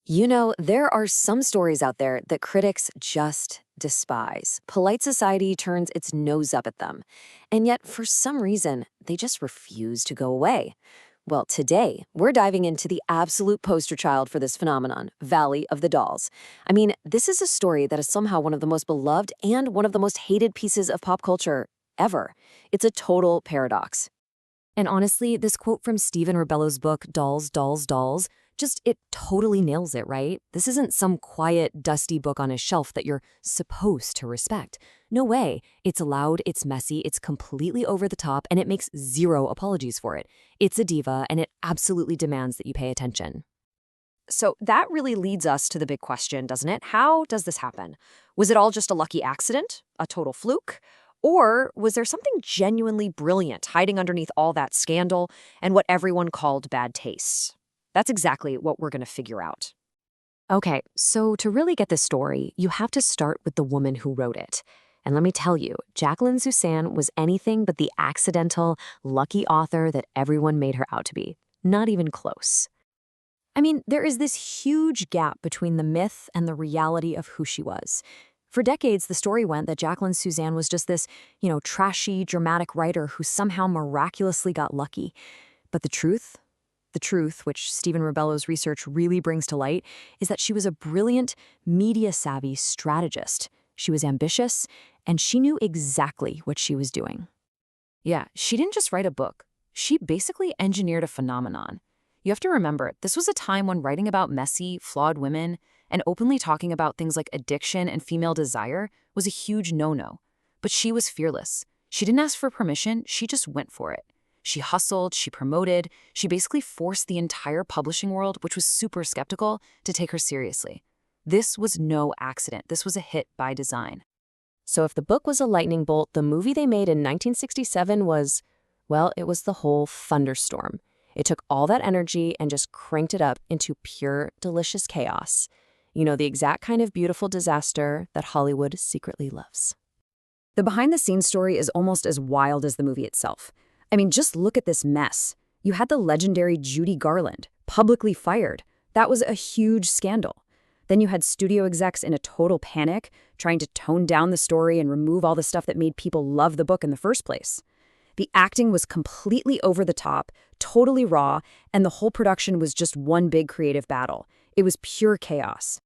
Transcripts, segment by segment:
There are some stories out there that critics just despise. Polite society turns its nose up at them. And yet, for some reason, they just refuse to go away. Well, today, we're diving into the absolute poster child for this phenomenon, Valley of the Dolls. This is a story that is somehow one of the most beloved and one of the most hated pieces of pop culture ever. It's a total paradox. And honestly, this quote from Stephen Rebello's book, Dolls, Dolls, Dolls, it totally nails it, right? This isn't some quiet, dusty book on a shelf that you're supposed to respect. No way. It's loud, it's messy, it's completely over the top, and it makes zero apologies for it. It's a diva, and it absolutely demands that you pay attention. So that really leads us to the big question, doesn't it? How does this happen? Was it all just a lucky accident? A total fluke? Or was there something genuinely brilliant hiding underneath all that scandal and what everyone called bad tastes? That's exactly what we're going to figure out. Okay, so to really get this story, you have to start with the woman who wrote it. And let me tell you, Jacqueline Susann was anything but the accidental, lucky author that everyone made her out to be. Not even close. There is this huge gap between the myth and the reality of who she was. For decades, the story went that Jacqueline Susann was just this, trashy, dramatic writer who somehow miraculously got lucky. But the truth, which Stephen Rebello's research really brings to light, is that she was a brilliant, media-savvy strategist. She was ambitious, and she knew exactly what she was doing. Yeah, she didn't just write a book. She basically engineered a phenomenon. You have to remember, this was a time when writing about messy, flawed women and openly talking about things like addiction and female desire was a huge no-no. But she was fearless. She didn't ask for permission, she just went for it. She hustled, she promoted, she basically forced the entire publishing world, which was super skeptical, to take her seriously. This was no accident. This was a hit by design. So if the book was a lightning bolt, the movie they made in 1967 was, well, it was the whole thunderstorm. It took all that energy and just cranked it up into pure, delicious chaos. The exact kind of beautiful disaster that Hollywood secretly loves. The behind-the-scenes story is almost as wild as the movie itself. Just look at this mess. You had the legendary Judy Garland, publicly fired. That was a huge scandal. Then you had studio execs in a total panic, trying to tone down the story and remove all the stuff that made people love the book in the first place. The acting was completely over the top, totally raw, and the whole production was just one big creative battle. It was pure chaos.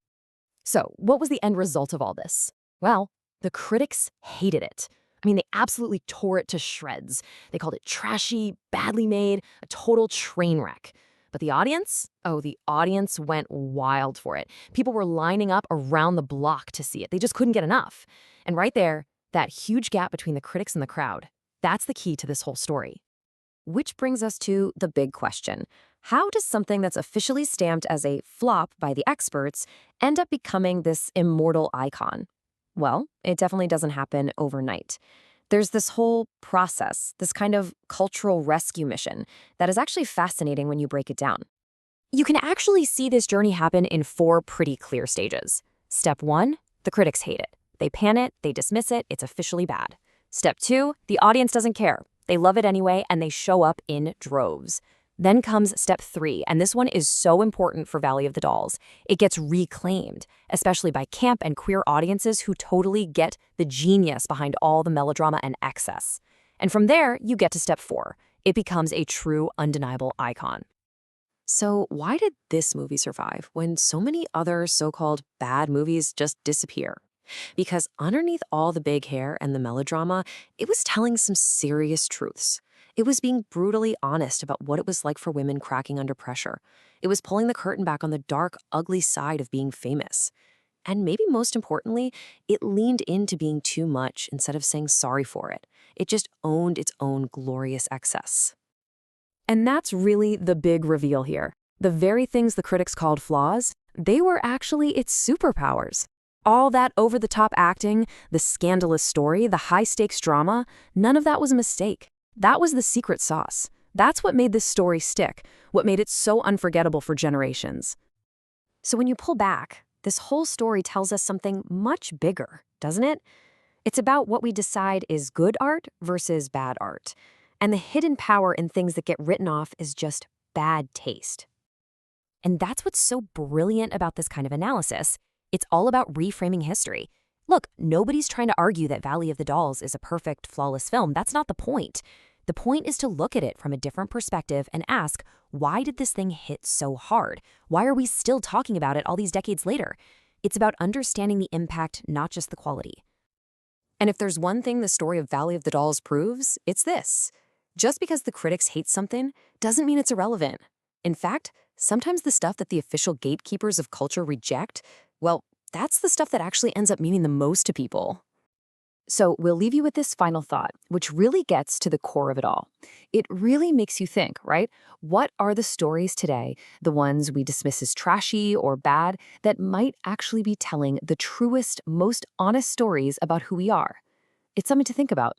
So, what was the end result of all this? Well, the critics hated it. They absolutely tore it to shreds. They called it trashy, badly made, a total train wreck. But the audience? Oh, the audience went wild for it. People were lining up around the block to see it. They just couldn't get enough. And right there, that huge gap between the critics and the crowd, that's the key to this whole story. Which brings us to the big question. How does something that's officially stamped as a flop by the experts end up becoming this immortal icon? Well, it definitely doesn't happen overnight. There's this whole process, this kind of cultural rescue mission that is actually fascinating when you break it down. You can actually see this journey happen in 4 pretty clear stages. Step 1, the critics hate it. They pan it, they dismiss it, it's officially bad. Step 2, the audience doesn't care. They love it anyway, and they show up in droves. Then comes step 3, and this one is so important for Valley of the Dolls. It gets reclaimed, especially by camp and queer audiences who totally get the genius behind all the melodrama and excess. And from there, you get to step 4. It becomes a true, undeniable icon. So why did this movie survive when so many other so-called bad movies just disappear? Because underneath all the big hair and the melodrama, it was telling some serious truths. It was being brutally honest about what it was like for women cracking under pressure. It was pulling the curtain back on the dark, ugly side of being famous. And maybe most importantly, it leaned into being too much instead of saying sorry for it. It just owned its own glorious excess. And that's really the big reveal here. The very things the critics called flaws, they were actually its superpowers. All that over-the-top acting, the scandalous story, the high-stakes drama, none of that was a mistake. That was the secret sauce. That's what made this story stick, what made it so unforgettable for generations. So when you pull back, this whole story tells us something much bigger, doesn't it? It's about what we decide is good art versus bad art, and the hidden power in things that get written off as just bad taste. And that's what's so brilliant about this kind of analysis. It's all about reframing history. Look, nobody's trying to argue that Valley of the Dolls is a perfect, flawless film. That's not the point. The point is to look at it from a different perspective and ask, why did this thing hit so hard? Why are we still talking about it all these decades later? It's about understanding the impact, not just the quality. And if there's one thing the story of Valley of the Dolls proves, it's this. Just because the critics hate something doesn't mean it's irrelevant. In fact, sometimes the stuff that the official gatekeepers of culture reject, well, that's the stuff that actually ends up meaning the most to people. So we'll leave you with this final thought, which really gets to the core of it all. It really makes you think, right? What are the stories today, the ones we dismiss as trashy or bad, that might actually be telling the truest, most honest stories about who we are? It's something to think about.